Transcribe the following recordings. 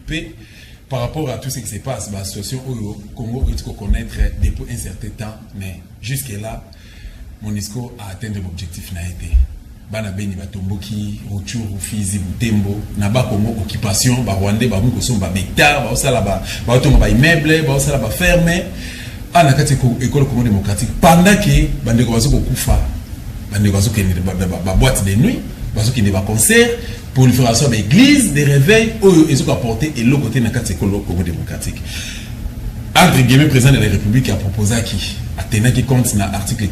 préoccupé par rapport à tout ce qui se passe, la situation au Congo, il faut connaître depuis un certain temps, mais jusque-là, MONUSCO a atteint l'objectif n'a été. Bana beni batomboki, Rutshuru, Fizi, Butembo, Naba Congo, occupation, ba Rwandais, ba Mungo sont ba hectares, ba osala ba otomba ba immeuble, ba osala ba ferme. Ana kati école Congo démocratique. Pendant que bandeko bazo kokufa, bandeko bazo kende ba boîte de nuit, bazo kende ba concert, prolifération d'églises, des réveils, ils ont apporté et l'autre côté na kati école Congo démocratique. Entre guillemets, président de la République a proposé qui Athéna qui compte dans l'article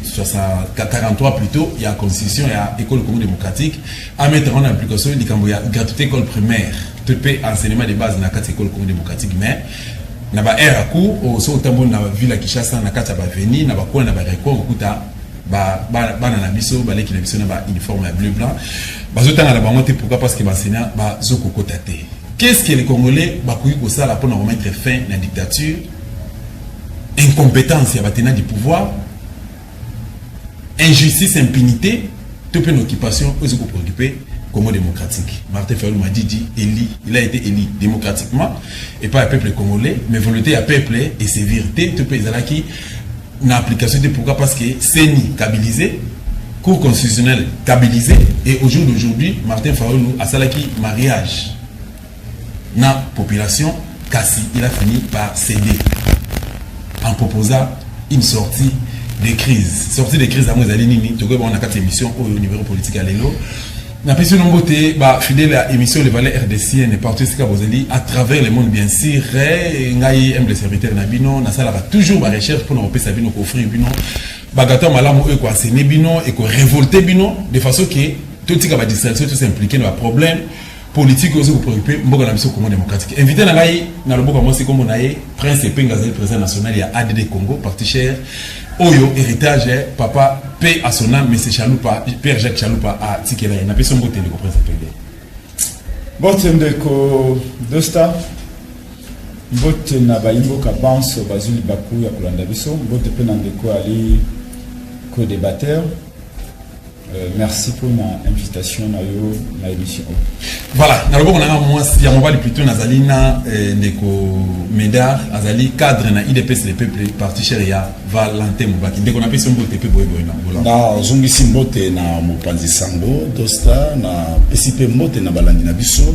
43 plutôt, il y a la constitution, il y a l'école Congo démocratique, à mettre en application il y a gratuité école primaire, tout peut enseignement de base dans la école Congo démocratique, mais na ba air à court, au so tambo na ville à Kinshasa na kata ba veni, na ba ko na ba record kuta ba na biso ba leki na biso na ba uniforme bleu blanc, ba zo tanga na ba monter pourquoi parce que l'enseignant ba zo kokotate. Qu'est-ce que les Congolais ba kuyi ko sala pour remettre fin à la dictature? Incompétence, il y a du pouvoir, injustice, impunité, toute une occupation, ils sont préoccupés Congo démocratique. Martin Fayulu m'a dit, il a été élu démocratiquement, et pas un peuple congolais, mais volonté à peuple et sévérité, tout pays qui n'a application de pourquoi parce que CENI stabilisé, Cour constitutionnelle stabilisé, et au jour d'aujourd'hui, Martin Fayulu a salaki mariage. Dans la population, Kassi, il a fini par céder. En proposant une sortie de crise. Sortie de crise, à Nini, tu vois, on a 4 émissions au niveau politique à l'élo. On a pu se nommer, fidèle à l'émission Les Valeurs RDC, et partout à travers le monde, bien sûr. Ngaï aime les serviteurs Nabino, on a toujours ma recherche pour nous repérer Sabino, offrir Bino. Bagaton Malam, eux, quoi, c'est Nebino, et quoi, révolter Bino, de façon que tout ce qui va distraction, tout s'impliquer dans le problème. Politique aussi vous préoccuper mboka na biso Congo démocratique invité na ngai na loboko moi c'est comme on a prince Pengazeli président national il y a ADD Congo parti cher oyo héritage papa paix à son âme monsieur Chaloupa père Jacques Chaloupa a tikela na biso mbote ndeko prince Pengazeli bote ndeko dosta bote na baimboka banso bazuli baku ya kolanda biso bote pe na ndeko ali co-débatteur. Merci pour l'invitation à l'émission. Voilà, nous avons moi si on va plutôt Nazalina ndeko Médard, Azali cadre na IDPS le peuple parti Cheria Valentin Mubaki. Ndeko na peso mbote pe boye na. Na zongi simbote na mopanzi sango dosta na PCP mbote na balandi na biso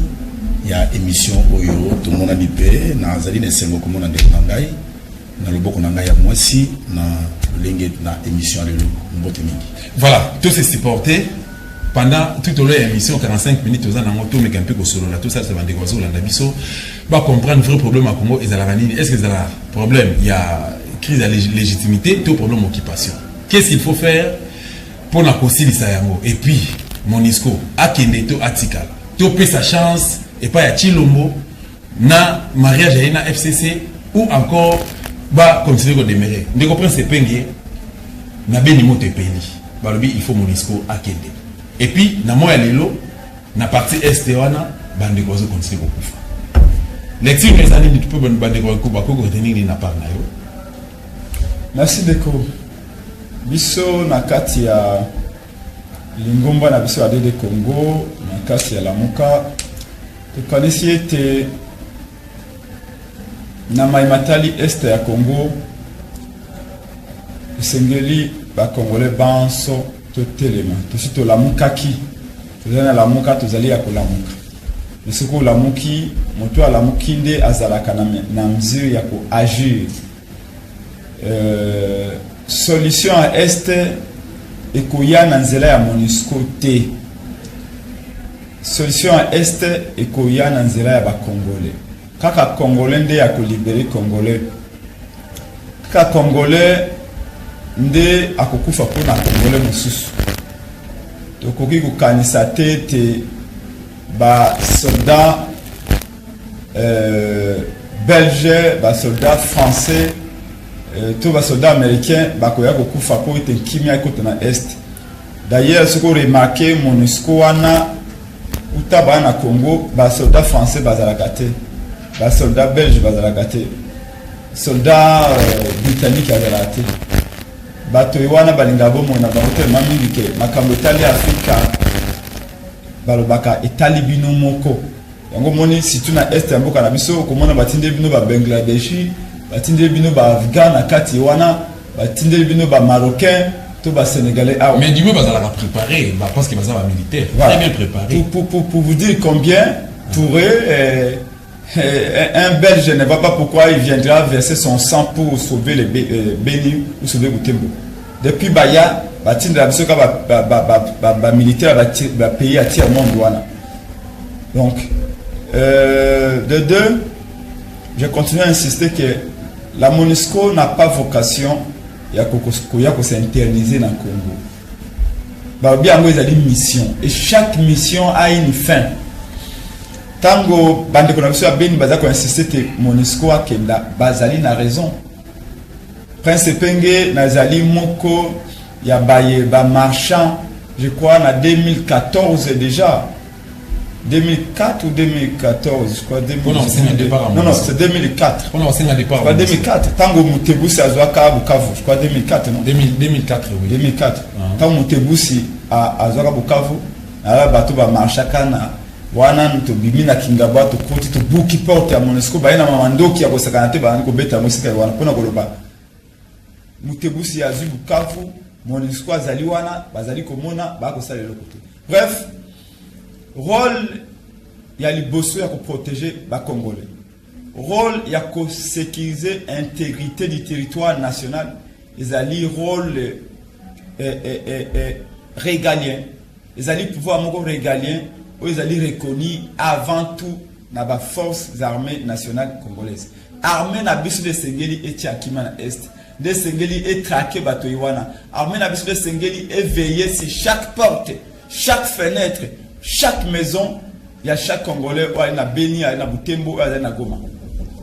ya émission oyo tout le monde a dit na Azali na sengo comme on a ndeko ngai na loboko na ngai ya mwasi na lenge na émission lelo mbote mingi. Voilà, tout s'est supporté pendant toute l'émission 45 minutes aux en moto mais un peu solo là tout ça c'est vendé oiseaux là d'abisso va comprendre vrai problème à Congo et à la est-ce que ça a problème il y a crise de légitimité tout problème occupation qu'est-ce qu'il faut faire pour la concilier ça et puis MONUSCO a Kendeto Atikal tu peux sa chance et pas à Chilombo na mariage à na FCC ou encore va continuer à demeurer ne comprend c'est pengue na beni moto peli balobi il faut MONUSCO à Kende. Et puis, na moya lelo, na partie est wana, bande kozo continue kokufa. Lecture les années du peuple bande kozo bako retenir ni na par na yo. Merci Deko. Biso na kati ya lingomba na biso ADD Congo, na kati ya Lamuka, tukanisi ete na maimatali est ya Congo, esengeli ba Congolais banso totelema to lamukaki tozana lamuka tozali ya kolamuka mesiko lamuki moto alamuki nde azalaka na mziri ya ko agir solution à est ekoya na nzela ya MONUSCO te solution à est ekoya na nzela ya ba Congolais kaka Congolais nde ya ko libérer Congolais kaka Congolais nde akokufa pona Congolais mususu tokoki kokanisa te ba soldats belges ba soldats français to ba soldats américains bakoya kokufa po ete kimia ekota na est d'ailleurs ce qu'on remarqué MONUSCO wana utaba na Congo ba soldats français bazalaka te ba soldats belges bazalaka te soldats britanniques bazalaka te bato wana balinga bomo na bahotel mamingi ke makambo tali Afrika balobaka etali bino moko yango moni surtout na est ya mboka na biso komona batindeli bino ba Bangladeshi batindeli bino ba Afghan na kati wana batindeli bino ba Marocain to ba Sénégalais ah mais du moins bazala préparé parce que bazala militaire voilà. Très bien préparé pour vous dire combien pourrait un Belge ne va pas pourquoi il viendra verser son sang pour sauver les Béni ou sauver Butembo. Depuis Baya, batindela biso ka ba militaire ba pays à tiers monde wana. Donc de deux, je continue à insister que la MONUSCO n'a pas vocation à s'interniser dans le Congo. Bah bien ils ont une mission et chaque mission a une fin. Tango bande konabso a beni baza ko insister que MONUSCO a que la bazali na raison. Prince Penge nazali moko ya baye ba marchand, je crois en 2014 déjà. 2004 ou 2014, je crois 2014. Non, c'est 2004. On a un départ. Je crois 2004. Tango Mutebusi a Zouaka Bukavu, je crois 2004, non 2004, oui. 2004. Tango Mutebusi a Zouaka Bukavu, ala bato ba marchakana, wana to bimina kingaba to koti to buki porte ya MONUSCO ba ina mamandoki ya kosakanate ba ko beta musika wana pona koloba. Mutebusi a Zouaka Bukavu, MONUSCO azali wana, bazali komona ba ko sala lokoto. Bref, rôle il y a liboso ya ko protéger ba Congolais. Rôle il y a ko sécuriser intégrité du territoire national. Ils allaient rôle régalien. Ils allaient pouvoir moko régalien où ils allaient reconnu avant tout na ba forces armées nationales congolaises. Armée na biso de Sengeli et Tiakima na est. De Sengeli et traquer bato iwana. Armée na biso de Sengeli et veiller sur chaque porte, chaque fenêtre, chaque maison, il y a chaque Congolais, il y a Beni, il y a Butembo, il y a Goma.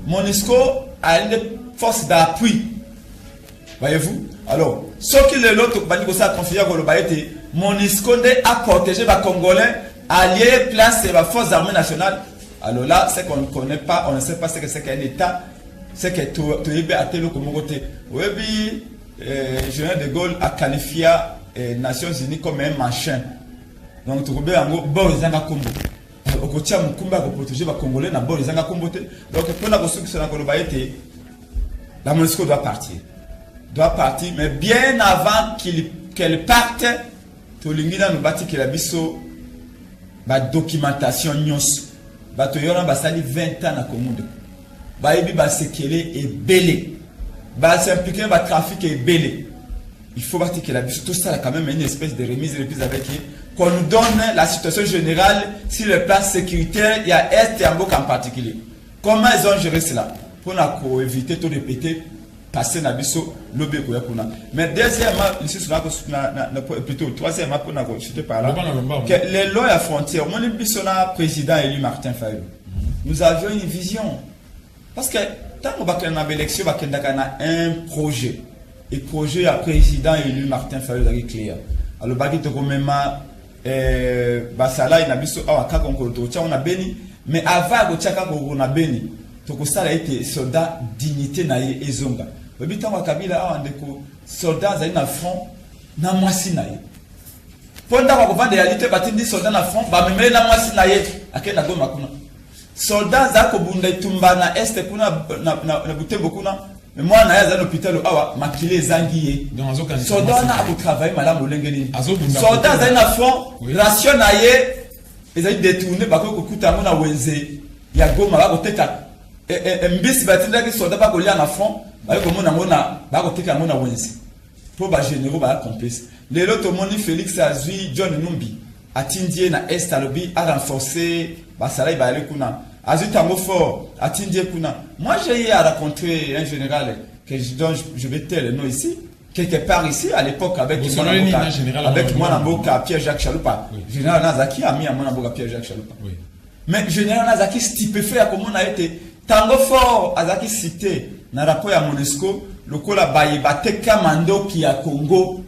MONUSCO a une force d'appui. Voyez-vous? Alors, ce qui est l'autre, MONUSCO a protégé les Congolais, alliés, place et la force armée nationale. Alors là, c'est qu'on ne connaît pas, on ne sait pas ce que c'est qu'un État, c'est que tout est à tel comme côté. Oui, Général de Gaulle a qualifié les Nations Unies comme un machin. Donc tu peux en bon les anga kombo au côté mukumba pour protéger les Congolais na bon les anga kombo donc pour la construction la MONUSCO doit partir mais bien avant qu'elle parte to lingina no bati que la biso ba documentation nyos ba to yona ba sali 20 ans na Congo ba yebi ba sekele et belé ba s'impliquer ba trafic et belé. Il faut voir que la biso tout ça a quand même une espèce de remise avec qu'on nous donne la situation générale sur le plan sécuritaire, il y a Est et Amboka en particulier. Comment ils ont géré cela? Pour éviter de répéter, passer na biso, l'obé koya kuna. Mais deuxièmement, ici sur plutôt troisièmement pour nous chuter par là. Que les lois à frontière, mon biso na président élu Martin Fayulu. Nous avions une vision. Parce que tant qu'on va faire une élection, on va faire un projet. Et projet à président élu Martin Fayulu est clair. Alors bagi to komema basala ina biso awa ka konkolo to tia on a beni mais avant go tia ka ko na beni to ko sala été soldat dignité na ye ezonga. Obi tango Kabila awa ndeko soldat za na front na mwasi na ye. Ponda ko vendre réalité batindi soldat na front ba memele na mwasi na ye akenda Goma kuna. Soldat za ko bunda tumba na est kuna na Butembo kuna. Mais moi, je suis à l'hôpital, je maquillé Zangiye. Soldat n'a pas travaillé, madame Olengeli. Soldat n'a pas fait ration naïe. Ils ont détourné, parce que Kuta mona wenze. Il y a Goma, va côté ta. Mbisi batinda qui soldat pas collé en fond. Ba ko mona ba côté ka mona wenze. Pour ba généraux ba complice. Les autres moni Félix Azui, John Numbi, atindie na est à lobby a renforcer ba salai ba aller kuna. Azutango fort, atindie kuna. Moi, j'ai eu à rencontrer un général dont je vais taire le nom ici, quelque part ici, à l'époque, avec moi, Namboka, Pierre-Jacques Chaloupa. Oui. Général Nazaki a mis à mon Namboka, Pierre-Jacques Chaloupa. Oui. Mais général Nazaki, stupéfait à comment on a été. Tango fort, Azaki cité, dans le rapport à MONUSCO, le Kola Baye, Bate Kamando qui a Congo,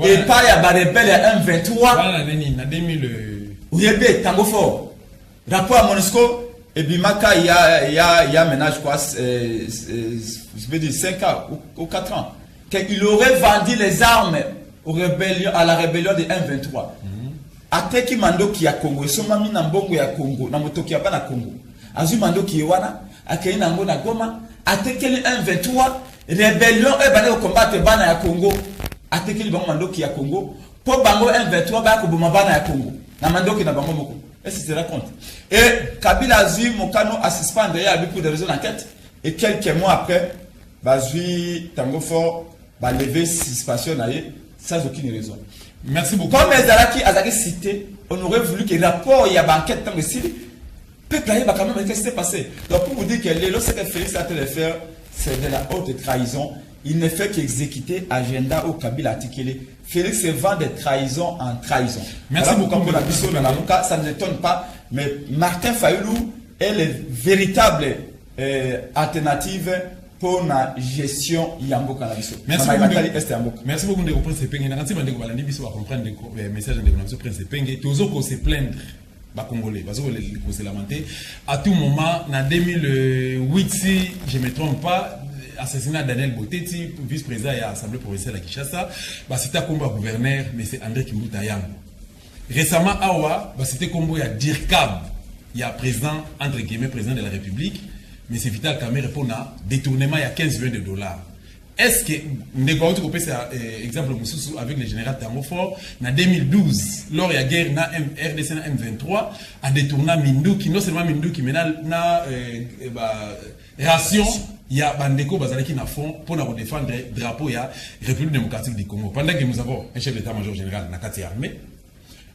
et pas à Barebel à 1,23. Oui, Tango fort. Rapport à MONUSCO, et Bimaka, il y a maintenant, je crois, je vais dire 5 ans ou 4 ans, qu'il aurait vendu les armes à la rébellion de 1,23. ateki mandoki ya Congo esomami na mbongo ya Congo na motoki ya bana Congo azui mandoki wana akei na ngo na Goma atekeli M23 rébellion e bana combattre bana ya Congo atekeli bango mandoki ya Congo po bango M23 ba ko boma bana ya Congo na mandoki na bango moko. Est-ce que tu te racontes? Et Kabila azui mokano a suspendre ya pour des raisons d'enquête et quelques mois après bazui tango fort ba lever suspension na ye sans aucune raison. Merci beaucoup. Comme Ezalaki Azaki cité, on aurait voulu que le rapport il y a banquette dans le Syrie. Peuple a quand même qu'est-ce qui s'est passé. Donc pour vous dire que ce que Félix a fait faire, c'est de la haute trahison. Il ne fait qu'exécuter agenda au Kabila articulé. Félix se vend de trahison en trahison. Merci beaucoup. Comme la mission dans l'avocat, ça ne m'étonne pas. Mais Martin Fayulu est le véritable alternative pour la gestion Yamboka la mission. Merci beaucoup de comprendre ces peines. Nanti bande ko balandi biso ba comprendre le message de la prince Penge. Tozo ko se plaindre ba congolais, bazo ko se lamenter. À tout moment, en 2008 si je me trompe pas, assassinat Daniel Boteti, vice-président à l'Assemblée provinciale à Kinshasa, bah c'était combat gouverneur mais c'est André Kimbuta Yango. Récemment Awa, bah c'était combat à Dirkab, il y a président entre guillemets président de la République. Mais c'est Vital Kamerhe répond à détournement il y a 15 millions de dollars. Est-ce que négocier comme ça exemple avec le général Tangofor en 2012 lors de la guerre na RDC na M23 a détourné Minduki non seulement Minduki mais na ration il y a bandeko bazalaki na fond pour nous défendre drapeau ya République démocratique du Congo. Pendant que nous avons un chef d'état-major général na kati armée,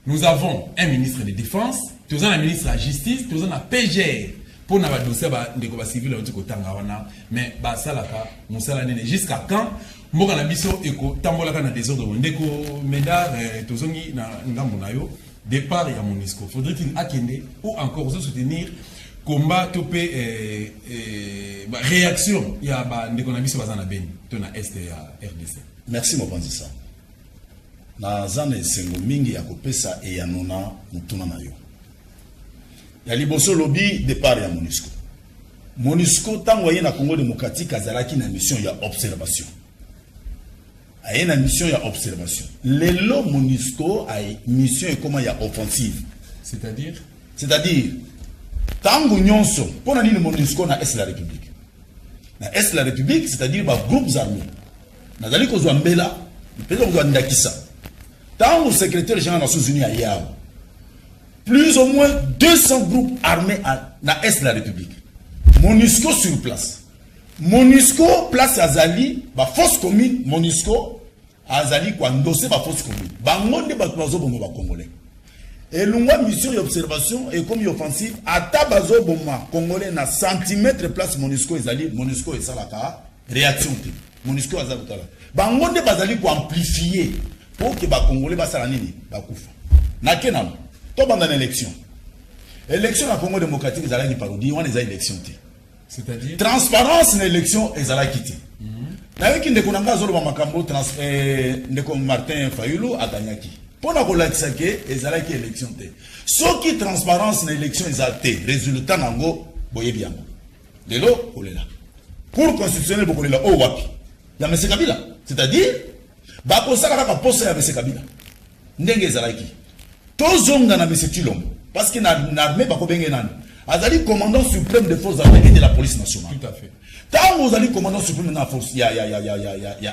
nous avons un ministre de défense, nous avons un ministre de la justice, nous avons un PGR pour na dossier ba ndeko ba civil auti ko tanga wana mais ba salaka musala nene jusqu'à quand mboka na biso eko tambola kana désordre ndeko meda tozongi na ngambo na yo départ ya MONUSCO faudrait-il akende ou encore soutenir combat topé réaction ya ba ndeko na biso bazana beni to na est ya RDC. Merci mopanzi ça na zana esengo mingi ya kopesa e ya nona mutuna na yo ya liboso lobby départ ya MONUSCO. MONUSCO tango na Congo démocratique azalaki na mission ya observation. Aye na mission ya observation. Lelo MONUSCO ay mission et comment ya offensive. C'est-à-dire tango nyonso pona nini MONUSCO na est la République. Na est la République c'est-à-dire ba groupes armés. Nazali ko zwa mbela, peut-être ko ndakisa. Tango secrétaire général des Nations Unies ayao. Plus ou moins 200 groupes armés dans l'Est de la République. MONUSCO sur place. MONUSCO place Azali, la force commune, MONUSCO, Azali, quoi, ndossé la force commune. Bangonde, bazo bomba, Congolais. Et l'ungwa mission d'observation et comme offensive, à tabazo bomba, Congolais, na centimètre place MONUSCO, Azali, MONUSCO et Salaka, réaction. MONUSCO, Azali, Bangonde, bazali, pour amplifier, pour que les Congolais, basalanini, bakoufa. Nakenam. Tout dans l'élection. L'élection à Congo démocratique, ils allaient parodie, on les a élections. C'est-à-dire transparence dans l'élection, ils allaient quitter. Avec une déconanga zolo makambo Martin Fayulu a gagné. Pour la relaxer, ils allaient quitter l'élection. Ce qui transparence dans l'élection, ils allaient résultat nango boye bien. De l'eau, on est là. Cour constitutionnelle, on est là. Oh wapi. Il y a M. Kabila. C'est-à-dire, bako saka ka poste à M. Kabila. Ndenge ils allaient quitter. Tozonga na M. Chilombo parce que na armée bako benge nani azali commandant suprême des forces armées et de la police nationale. Tout à fait. Tant vous allez commandant suprême de la force ya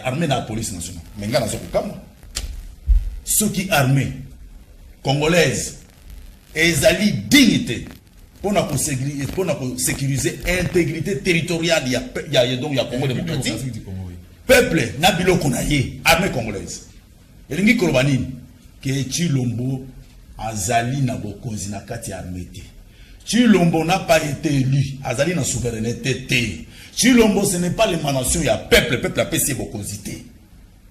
armée de la police nationale. Mais ngana zoko kama ceux qui armée congolaise ezali dignité pour sécuriser intégrité territoriale ya donc ya Congo démocratique. Peuple na biloko na ye armée congolaise. Elingi kolobanini que Chilombo Azali na bokonzi na kati armée. Chilombo n'a pas été élu. Azali na souveraineté. Chilombo ce n'est pas l'émanation, il y a peuple a payé bokonzité.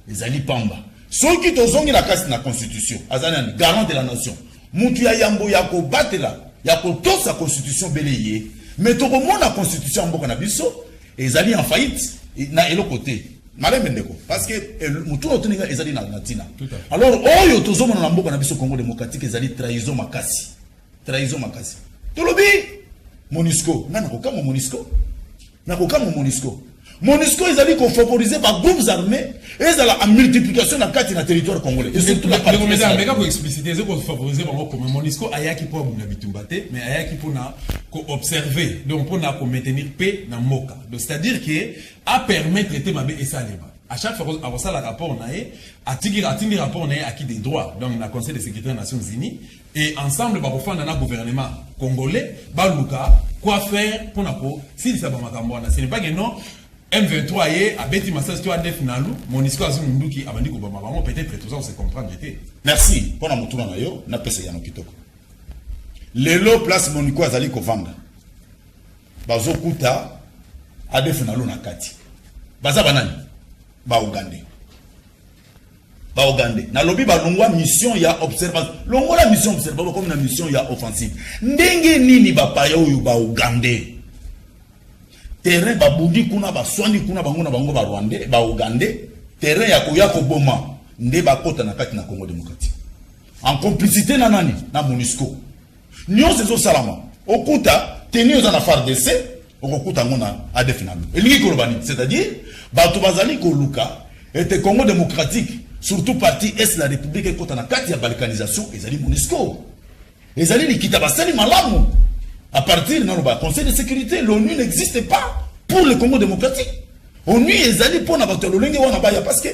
Azali Pamba. Ceux qui tozongi la casse na constitution, Azali garant de la nation. Mutu ya yambo ya ko batela, ya ko to sa constitution beleye. Mais to ko la constitution mboka na biso, ezali en faillite na elo côté. Parce que alors oyo tozomona na mboka na biso Congo démocratique ezali trahison makasi. Trahison makasi. Tolobi MONUSCO, na kokama MONUSCO. Na kokama MONUSCO. MONUSCO ils allaient favoriser par groupes armés et ils allaient en multiplication dans le territoire congolais. Et surtout la partie mais quand vous explicitez, c'est qu'on favorise comme MONUSCO a qui pour la bitumbate, mais a qui pour observer, donc pour maintenir paix dans Moka. C'est-à-dire que à permettre de ma et ça à chaque fois avant ça le rapport on a tigre rapport on a acquis des droits donc le Conseil de sécurité des Nations Unies et ensemble bah pour faire un gouvernement congolais bah Luka quoi faire pour n'apo si ça va makamboana ce n'est pas que non M23 est à Betty Massas tu as def nalu MONUSCO a zundu qui a vendu Obama peut-être tout ça on se comprend bien. Merci pour la mutuna na yo na pesa ya no kitoko lelo place MONUSCO azali ko vendre bazokuta a def nalu na kati baza banani ba Ugandais na lobby ba longwa mission ya observation longwa la mission observation comme na mission ya offensive ndenge nini ba paya oyo ba Ugandais terrain ba budi kuna ba swani kuna bango na bango ba Rwandais ba Ugandais terrain ya ko boma nde ba kota na kati na Congo démocratique en complicité na nani na MONUSCO nyo sezo salama okuta tenir za na FARDC okuta ngona ADF na elingi kolobani c'est-à-dire bato bazali ko luka était Congo démocratique surtout partie est la République et kota na kati ya balkanisation ezali MONUSCO ezali likita basali malamu à partir du Conseil de sécurité l'ONU n'existe pas pour le Congo démocratique ONU ezali pour na bato lolenge wana baya parce que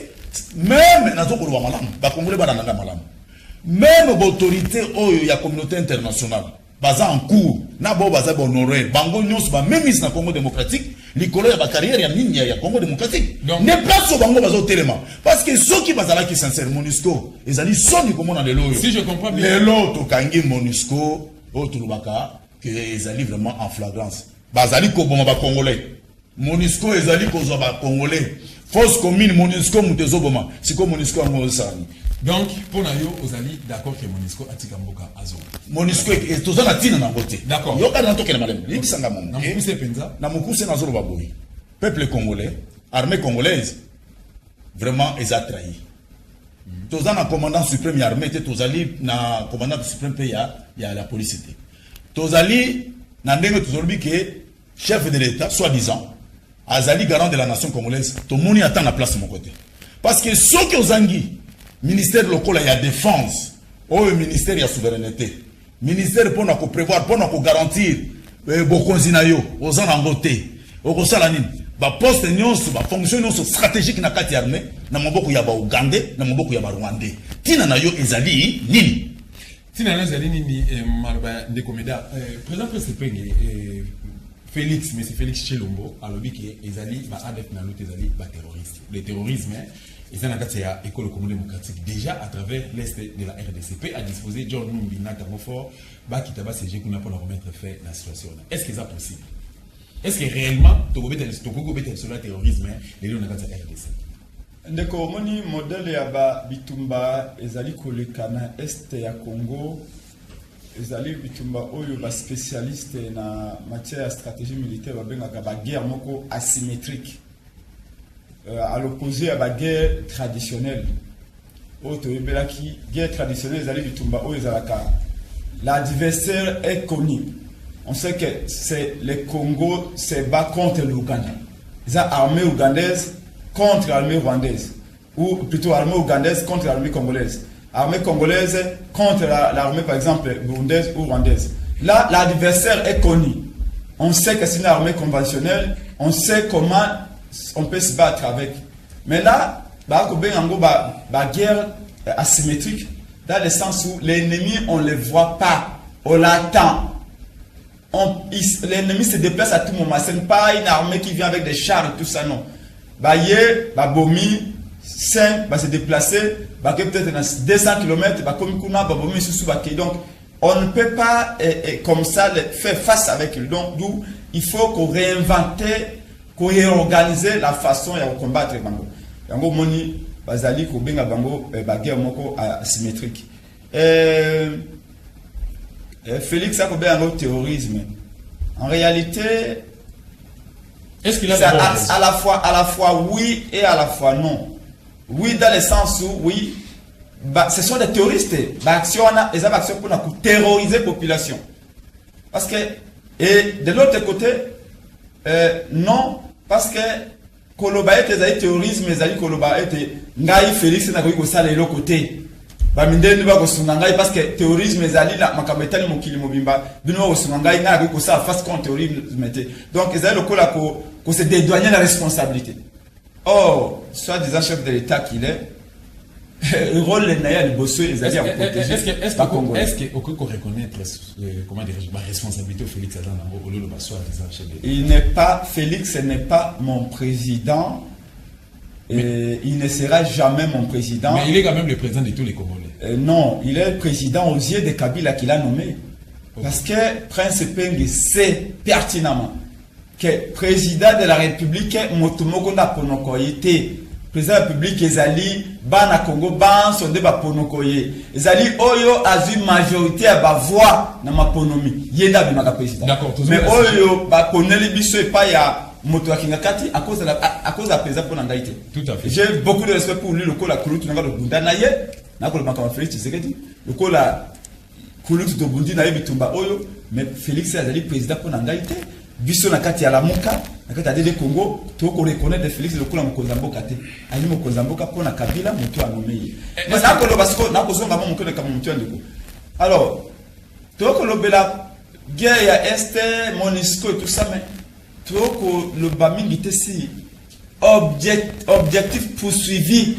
même nazo ko malamu ba congolais ba nanga malamu même l'autorité oyo ya communauté internationale baza en cours na bo baza honorer bango nyos ba même na Congo démocratique likolo ya ba carrière ya mingi ya Congo démocratique ne place au bango bazo telema parce que ceux qui bazala qui sincère MONUSCO ezali soni comme on a lelo si je comprends bien lelo to kangi MONUSCO otulubaka que ezali vraiment en flagrance bazali ko boma ba congolais MONUSCO ezali ko zo ba congolais fausse commune MONUSCO mutezo boma siko MONUSCO ngo sani. Donc, pour Nayo, vous allez d'accord que MONUSCO a Tikamboka Azo. MONUSCO est tout ça tina na côté. D'accord. Yo kana to kele malem. Liki sanga mon. Na mukuse penza. Na mukuse na zolo baboyi. Peuple congolais, armée congolaise, vraiment ils a trahi. Tous en commandant suprême armée était tous allés na commandant suprême pays ya la police était. Tous allés na ndenge tous olbi que chef de l'état soi-disant azali garant de la nation congolaise. Tout moni attend la place mon côté. Parce que ceux qui ozangi ministère local il y a défense ou ministère il y a souveraineté ministère pour nous prévoir pour nous garantir bokonzina yo ozana ngote okosala nini ba poste nyonso ba fonction nyonso stratégique na kati armée na maboko ya ba Ugandais na maboko ya ba Rwandais tina na yo ezali nini tina na ezali nini marba ndekomeda président Tshisekedi Félix mais c'est Félix Tshilombo alobi que ezali ba ADF na lutte ezali ba terroriste le terrorisme et ça n'a qu'à dire école communale démocratique déjà à travers l'est de la RDCP à disposer John Numbi Nakamofort bah qui t'a CG qu'on a pour remettre fait la situation est-ce que c'est possible est-ce que réellement Togo sur le terrorisme les lions n'a qu'à RDC ndeko moni modèle ya ba bitumba ezali kolekana est ya Congo ezali bitumba oyo ba spécialiste na matière ya stratégie militaire ba benga ba guerre moko asymétrique à l'opposé à la guerre traditionnelle. Guerre traditionnelle, l'adversaire est connu. On sait que c'est le Congo se bat contre l'Ouganda. Les armées ougandaises contre l'armée rwandaise. Ou plutôt l'armée ougandaise contre l'armée congolaise. L'armée congolaise contre l'armée par exemple burundaise ou rwandaise. Là, l'adversaire est connu. On sait que c'est une armée conventionnelle. On sait comment on peut se battre avec. Mais là, guerre asymétrique, dans le sens où l'ennemi, on ne le voit pas, on l'attend. L'ennemi se déplace à tout moment. Ce n'est pas une armée qui vient avec des chars et tout ça, non. Bomi, 5, se déplacer, peut-être 200 km, donc on ne peut pas comme ça faire face avec lui. Donc, il faut qu'on réinvente, qu'on réorganise la façon de combattre les bango. Yango moni bazali ko benga bango guerre moko asymétrique. Félix a ko benga terrorisme. En réalité, est-ce qu'il a à la fois oui et à la fois non. Oui dans le sens où oui, ce sont des terroristes. Les actions pour terroriser la population. Parce que et de l'autre côté non, parce que koloba ete ezali terrorisme ezali koloba ete ngai Félix na ko sala elo côté ba mindeni ba ko sunga ngai parce que terrorisme ezali la makambo etali mokili mobimba bino ko sunga ngai na ko sala face contre terrorisme te donc ezali lokola ko se dédouaner la responsabilité. Or soit-disant chef de l'État qu'il est le rôle de Naya le bosseux les alliés à protéger. Est-ce qu'on reconnaître comment dire la responsabilité de Félix Adam au lieu de soit-disant chef de l'État? Félix n'est pas mon président. Et il ne sera jamais mon président. Mais il est quand même le président de tous les Congolais. Non, il est le président aux yeux de Kabila qu'il a nommé. Okay. Parce que Prince Penge sait pertinemment que président de la République, Motomoko na Ponokoye, président de la République, Ezali, Bana Congo, Ban, Sonde ba Ponokoye. Ezali, Oyo, a une majorité à ba voix dans ma ponomi. Yenda bimaka président. D'accord, mais Oyo, ba Poneli Bisso et pas ya. Moto Kingakati à cause de la présidence pour l'angaïté. Tout à fait. J'ai beaucoup de respect pour lui, le col à Koulout, le Bunda Naye, n'a pas le banque Félix Tshisekedi, le col à Koulout de Bundi Naye Bitumba Oyo, mais Félix Azali président pour l'angaïté. Biso Nakati à la Moka, Nakati à Dede Congo, tout qu'on reconnaît de Félix le col à Mokozamboka. Ali Mokozamboka pour la Kabila, Moto à nommer. Mais n'a pas le basco, n'a pas besoin d'avoir mon col de Kamontuan de Go. Alors, tout qu'on le bela, guerre à Est, Monisco et tout ça, mais. Tout le Baming était si objectif poursuivi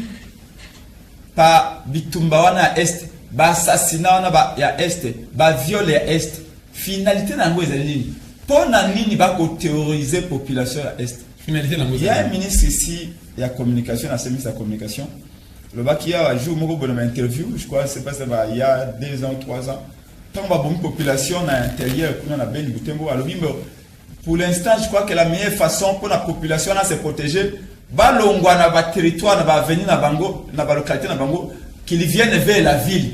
par Bitumbawana Est, par assassinat à Est, par viol à Est. Finalité dans le ligne. Pour nani va théoriser la population à Est. Finalité dans il y a un ministre ici, il y a communication, il y a communication. Le bac qui a joué une interview, je crois, c'est pas ça, il y a 2 ans, 3 ans. Tant que la population à l'intérieur, on a bien du tempo, alors pour l'instant, je crois que la meilleure façon pour la population de se protéger, balongwa na ba territoire, na ba avenue na bango, na ba localité na bango, qu'ils viennent vers la ville.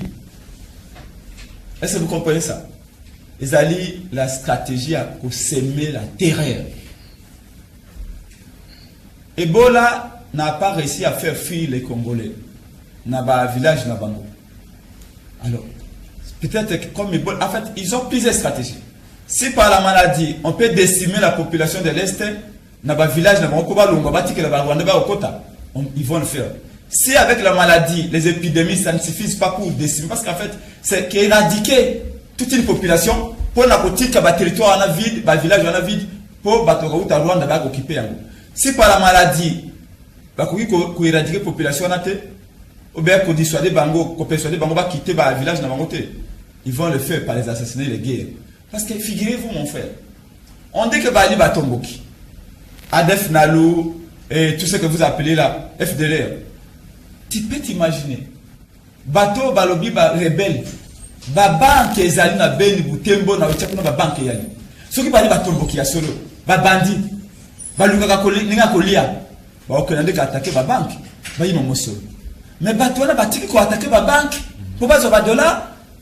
Est-ce que vous comprenez ça? Ils allaient la stratégie à semer la terreur. Ebola n'a pas réussi à faire fuir les Congolais. Na ba village na bango. Alors, peut-être que comme Ebola, en fait, ils ont plusieurs stratégies. Si par la maladie, on peut décimer la population de l'Est, dans le village, ils vont le faire. Si avec la maladie, les épidémies, ça ne suffit pas pour décimer, parce qu'en fait, c'est qu'éradiquer toute une population pour la petite territoire vide, le village vide, pour occuper. Si par la maladie, pour éradiquer la population, ou bien pour dissuader Bango, pour persuader Bango va quitter le village, ils vont le faire par les assassinats et les guerres. Parce que figurez-vous, mon frère, on dit que Bali Batomboki, Adef Nalou, et tout ce que vous appelez là, FDLR, tu peux t'imaginer, Bato Balobi rebelle, Banque Ezali na Beni Butembo na Ochakuna Banque Yali. Ce qui Bali Batomboki ya solo, Bandi, Baluka Ninga Kolia, Baokenande ka attaquer Banque, Bayi Momosolo. Mais Bato na Batiki ko attaquer Banque, pour pas $.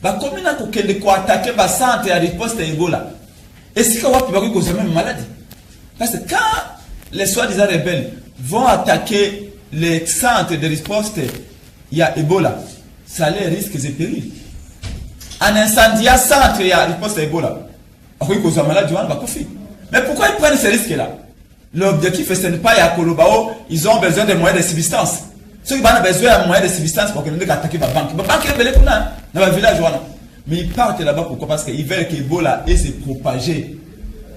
La commune a attaqué le centre à riposte à Ebola. Et si on a même maladie. Parce que quand les soi-disant rebelles vont attaquer les centres de riposte, il y a Ebola. Ça les risque et périls. En incendie à centre, il y a riposte à Ebola. Après qu'on soit malade, mais pourquoi ils prennent ces risques-là? L'objectif, ce n'est pas à Kolobao, ils ont besoin de moyens de subsistance. Ceux qui ont besoin de moyens de subsistance pour qu'ils attaquent la banque. La banque est belle pour dans le village. Mais ils partent là-bas pourquoi? Parce qu'ils veulent qu'Ebola se propager.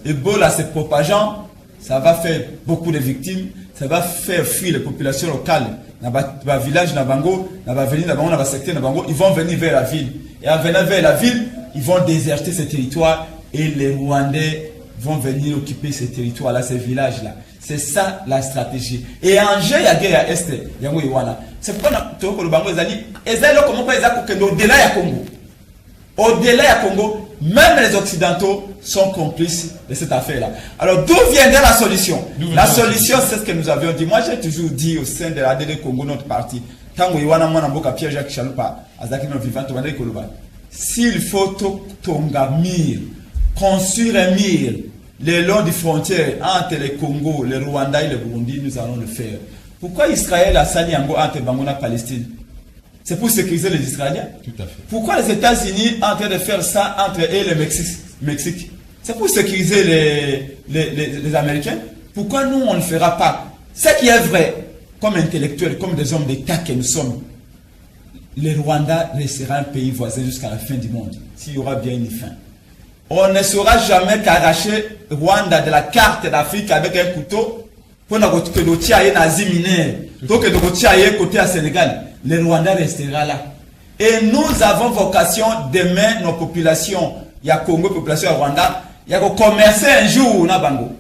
Ebola se propageant, ça va faire beaucoup de victimes, ça va faire fuir les populations locales. Dans le village, dans Bango, dans l'avenue, dans le secteur, dans Bango, ils vont venir vers la ville. Et en venant vers la ville, ils vont déserter ces territoires et les Rwandais vont venir occuper ces territoires-là, ces villages-là. C'est ça la stratégie. Et en jeu, il y a guerre à Est, c'est pourquoi le Bango est allé. Et ça, comment pas au-delà du Congo. Au-delà du Congo, même les Occidentaux sont complices de cette affaire-là. Alors, d'où viendra la solution? La solution, c'est ce que nous avions dit. Moi, j'ai toujours dit au sein de l'ADD Congo, notre parti, Pierre-Jacques Chaloupa, s'il faut construire un mur le long des frontières entre les Congo, le Rwanda et le Burundi, nous allons le faire. Pourquoi Israël a sali entre Bango et Palestine? C'est pour sécuriser les Israéliens. Tout à fait. Pourquoi les États-Unis sont en train de faire ça entre eux et le Mexique? C'est pour sécuriser les Américains. Pourquoi nous, on ne le fera pas? Ce qui est vrai, comme intellectuels, comme des hommes d'État que nous sommes, le Rwanda restera un pays voisin jusqu'à la fin du monde, s'il y aura bien une fin. On ne saura jamais qu'arracher Rwanda de la carte d'Afrique avec un couteau pour que nous tirions nazi mineurs, pour que nous tirions côté à Sénégal. Le Rwanda restera là. Et nous avons vocation demain, nos populations, il y a Congo, population Rwanda, il y a commercer un jour na Bango.